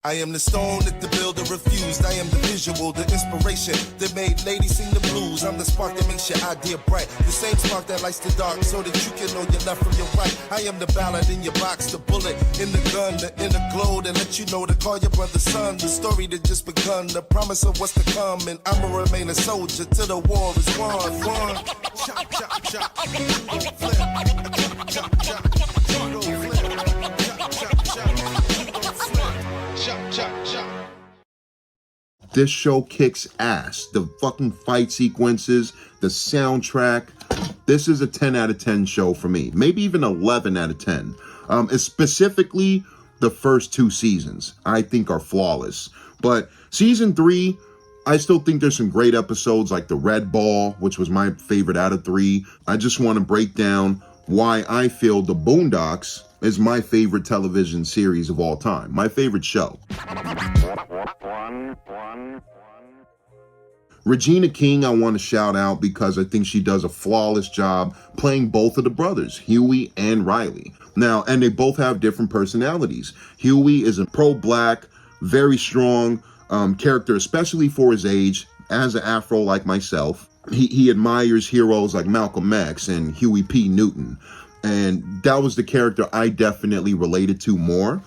I am the stone that the builder refused. I am the visual, the inspiration that made ladies sing the blues. I'm the spark that makes your idea bright. The same spark that lights the dark so that you can know your left from your right. I am the ballad in your box, the bullet in the gun, the inner glow that let you know to call your brother son. The story that just begun, the promise of what's to come. And I'ma remain a soldier till the war is won. Chop, chop, chop. Flip. Chop, chop, chop. Flip. Chop, chop, chop. Chop, chop, chop. This show kicks ass. The fucking fight sequences, the soundtrack. This is a 10 out of 10 show for me. Maybe even 11 out of 10. Specifically, the first 2 seasons, I think are flawless. But season 3, I still think there's some great episodes like the Red Ball, which was my favorite out of 3. I just want to break down why I feel The Boondocks is my favorite television series of all time. My favorite show. Regina King, I want to shout out because I think she does a flawless job playing both of the brothers, Huey and Riley. Now, and they both have different personalities. Huey is a pro-black, very strong character, especially for his age, as an Afro like myself. He admires heroes like Malcolm X and Huey P. Newton. And that was the character I definitely related to more.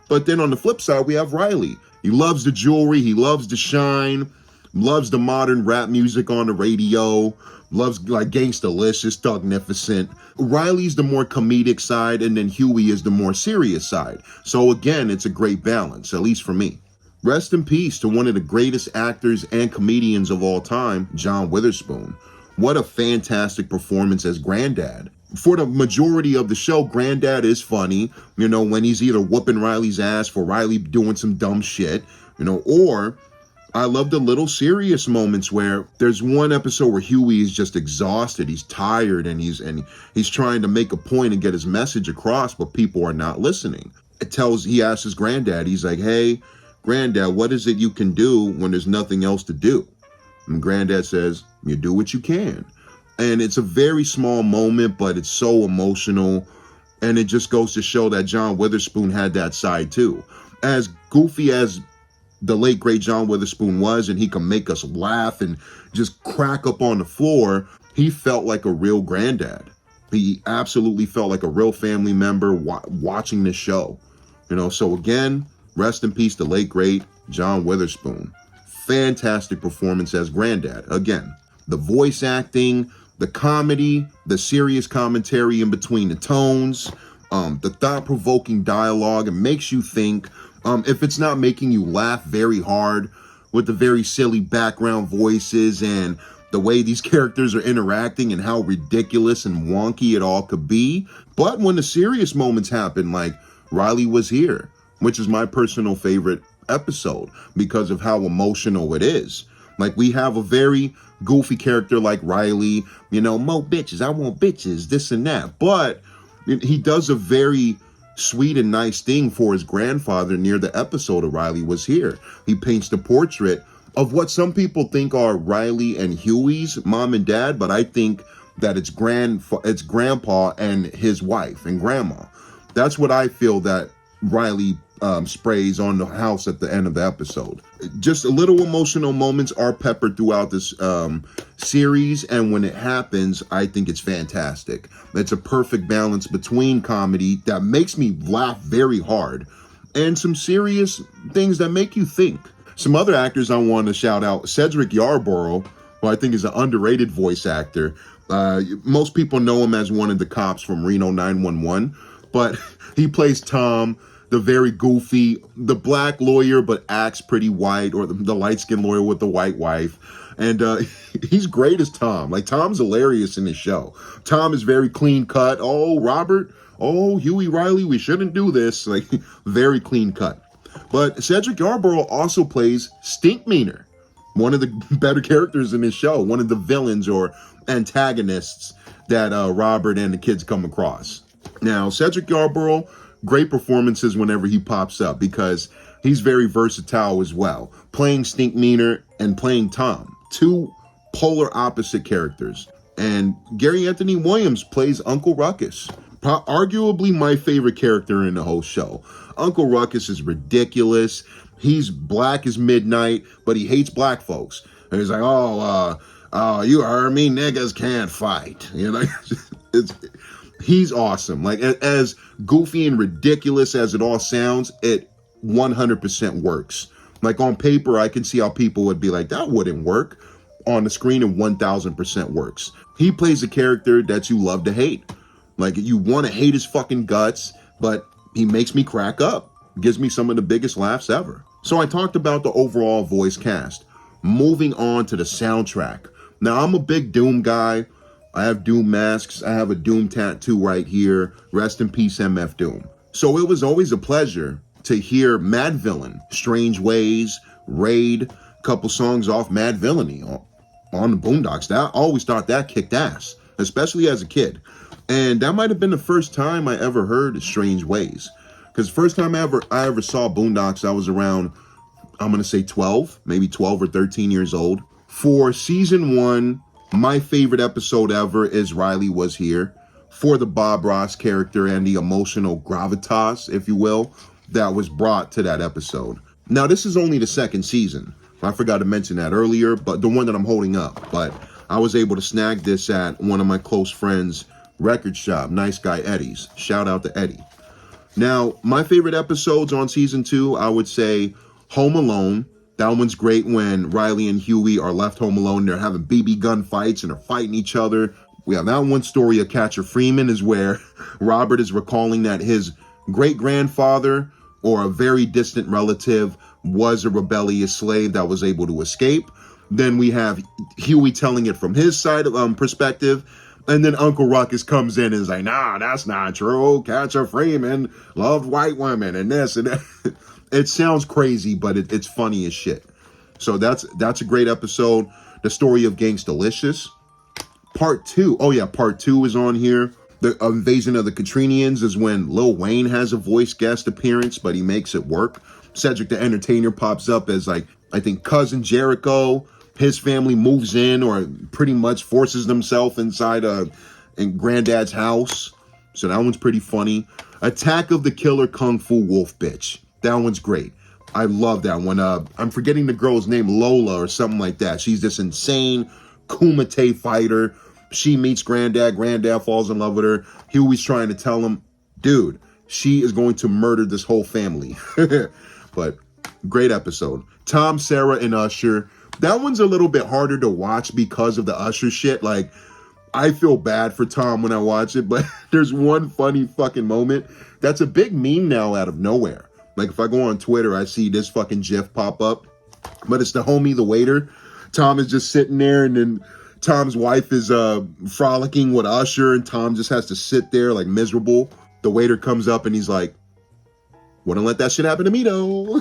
But then on the flip side, we have Riley. He loves the jewelry. He loves the shine. Loves the modern rap music on the radio. Loves like Gangstalicious, Thugnificent. Riley's the more comedic side, and then Huey is the more serious side. So again, it's a great balance, at least for me. Rest in peace to one of the greatest actors and comedians of all time, John Witherspoon. What a fantastic performance as Granddad. For the majority of the show, Granddad is funny, you know, when he's either whooping Riley's ass for Riley doing some dumb shit, you know, or I love the little serious moments where there's one episode where Huey is just exhausted, he's tired, and he's trying to make a point and get his message across, but people are not listening. He asks his granddad, he's like, "Hey, Granddad, what is it you can do when there's nothing else to do?" And Granddad says, "You do what you can." And it's a very small moment, but it's so emotional. And it just goes to show that John Witherspoon had that side too. As goofy as the late great John Witherspoon was, and he could make us laugh and just crack up on the floor, he felt like a real granddad. He absolutely felt like a real family member watching this show. You know, so again, rest in peace, the late great John Witherspoon. Fantastic performance as Granddad. Again, the voice acting, the comedy, the serious commentary in between the tones, the thought-provoking dialogue. It makes you think. If it's not making you laugh very hard with the very silly background voices and the way these characters are interacting and how ridiculous and wonky it all could be. But when the serious moments happen, like Riley Was Here, which is my personal favorite episode because of how emotional it is. Like, we have a very goofy character like Riley, you know, "Mo bitches, I want bitches," this and that. But he does a very sweet and nice thing for his grandfather near the episode of Riley Was Here. He paints the portrait of what some people think are Riley and Huey's mom and dad, but I think that it's grandpa and his wife and grandma. That's what I feel that Riley sprays on the house at the end of the episode. Just little emotional moments are peppered throughout this series, and when it happens, I think it's fantastic. It's a perfect balance between comedy that makes me laugh very hard and some serious things that make you think. Some other actors I want to shout out: Cedric Yarborough, who I think is an underrated voice actor. Most people know him as one of the cops from Reno 911, but he plays Tom, the very goofy, the black lawyer, but acts pretty white, or the light-skinned lawyer with the white wife. And he's great as Tom. Like, Tom's hilarious in this show. Tom is very clean cut. "Oh, Robert. Oh, Huey, Riley, we shouldn't do this." Like, very clean cut. But Cedric Yarborough also plays Stinkmeaner, one of the better characters in this show, one of the villains or antagonists that Robert and the kids come across. Now, Cedric Yarborough, great performances whenever he pops up because he's very versatile as well. Playing Stinkmeaner and playing Tom, two polar opposite characters. And Gary Anthony Williams plays Uncle Ruckus, arguably my favorite character in the whole show. Uncle Ruckus is ridiculous. He's black as midnight, but he hates black folks. And he's like, you heard me, niggas can't fight. You know, he's awesome. Like, as goofy and ridiculous as it all sounds, it 100% works. Like, on paper, I can see how people would be like, that wouldn't work. On the screen, it 1000% works. He plays a character that you love to hate. Like, you want to hate his fucking guts, but he makes me crack up. Gives me some of the biggest laughs ever. So I talked about the overall voice cast. Moving on to the soundtrack. Now, I'm a big Doom guy. I have Doom masks. I have a Doom tattoo right here. Rest in peace, MF Doom. So it was always a pleasure to hear Mad Villain, Strange Ways, Raid, a couple songs off Mad Villainy on the Boondocks. I always thought that kicked ass, especially as a kid. And that might have been the first time I ever heard Strange Ways. Because the first time I ever saw Boondocks, I was around, I'm going to say 12, maybe 12 or 13 years old. For season 1, my favorite episode ever is Riley Was Here. For the Bob Ross character and the emotional gravitas, if you will, that was brought to that episode. Now, this is only the second season. I forgot to mention that earlier, but the one that I'm holding up. But I was able to snag this at one of my close friends' record shop, Nice Guy Eddie's. Shout out to Eddie. Now, my favorite episodes on season 2, I would say Home Alone. That one's great when Riley and Huey are left home alone. They're having BB gun fights and they're fighting each other. We have that one story of Catcher Freeman is where Robert is recalling that his great-grandfather or a very distant relative was a rebellious slave that was able to escape. Then we have Huey telling it from his side of perspective. And then Uncle Ruckus comes in and is like, nah, that's not true. Catcher Freeman loved white women and this and that. It sounds crazy, but it's funny as shit. So that's a great episode. The story of Gangstalicious. Part 2. Oh, yeah, part 2 is on here. The Invasion of the Katrinians is when Lil Wayne has a voice guest appearance, but he makes it work. Cedric the Entertainer pops up as, like, I think Cousin Jericho. His family moves in or pretty much forces themselves inside in Granddad's house. So that one's pretty funny. Attack of the Killer Kung Fu Wolf Bitch. That one's great. I love that one. I'm forgetting the girl's name, Lola or something like that. She's this insane Kumite fighter. She meets Granddad. Granddad falls in love with her. Huey's trying to tell him, dude, she is going to murder this whole family. But great episode. Tom, Sarah, and Usher. That one's a little bit harder to watch because of the Usher shit. Like, I feel bad for Tom when I watch it, but there's one funny fucking moment that's a big meme now out of nowhere. Like, if I go on Twitter, I see this fucking GIF pop up, but it's the homie, the waiter. Tom is just sitting there, and then Tom's wife is frolicking with Usher, and Tom just has to sit there, like, miserable. The waiter comes up, and he's like, wouldn't let that shit happen to me, though.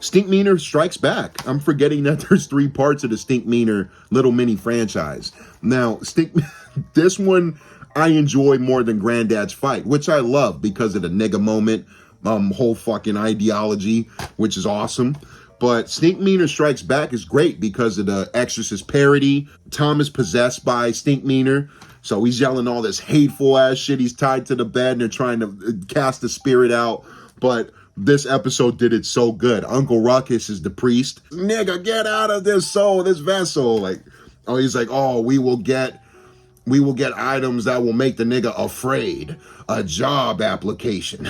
Stinkmeaner Strikes Back. I'm forgetting that there's 3 parts of the Stinkmeaner little mini franchise. Now, this one I enjoy more than Granddad's fight, which I love because of the nigga moment, whole fucking ideology, which is awesome. But Stinkmeaner Strikes Back is great because of the Exorcist parody. Tom is possessed by Stinkmeaner, so he's yelling all this hateful ass shit. He's tied to the bed and they're trying to cast the spirit out. But this episode did it so good. Uncle Ruckus is the priest. Nigga, get out of this soul, this vessel. Like, oh, he's like, oh, we will get items that will make the nigga afraid. A job application.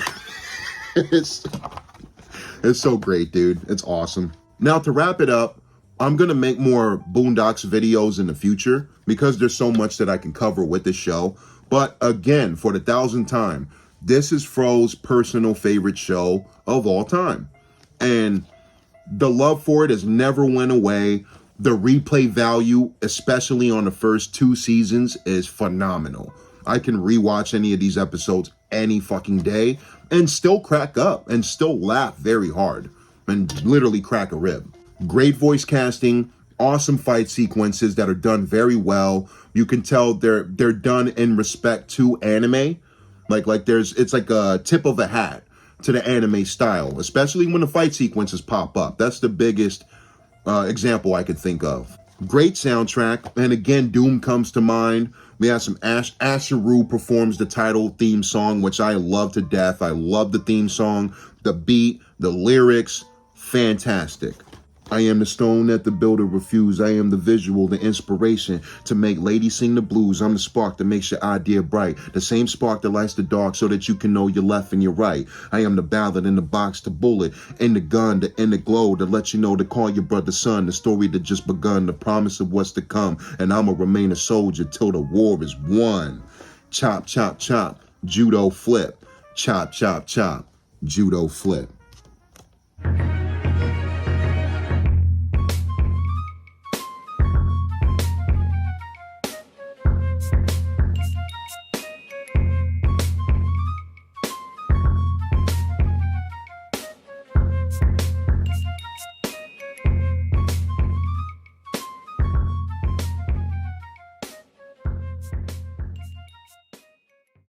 It's so great, dude. It's awesome. Now, to wrap it up, I'm going to make more Boondocks videos in the future because there's so much that I can cover with this show. But again, for the 1000th time, this is Fro's personal favorite show of all time. And the love for it has never went away. The replay value, especially on the first 2 seasons, is phenomenal. I can rewatch any of these episodes any fucking day and still crack up and still laugh very hard and literally crack a rib. Great voice casting, awesome fight sequences that are done very well. You can tell they're done in respect to anime. Like it's like a tip of a hat to the anime style, especially when the fight sequences pop up. That's the biggest example I could think of. Great soundtrack, and again, Doom comes to mind. We have some Asheru performs the title theme song, which I love to death. I love the theme song, the beat, the lyrics, Fantastic. I am the stone that the builder refused. I am the visual, the inspiration to make ladies sing the blues. I'm the spark that makes your idea bright. The same spark that lights the dark so that you can know your left and your right. I am the ballad in the box, the bullet, in the gun, in the glow to let you know to call your brother son. The story that just begun, the promise of what's to come. And I'ma remain a soldier till the war is won. Chop, chop, chop, judo flip. Chop, chop, chop, judo flip.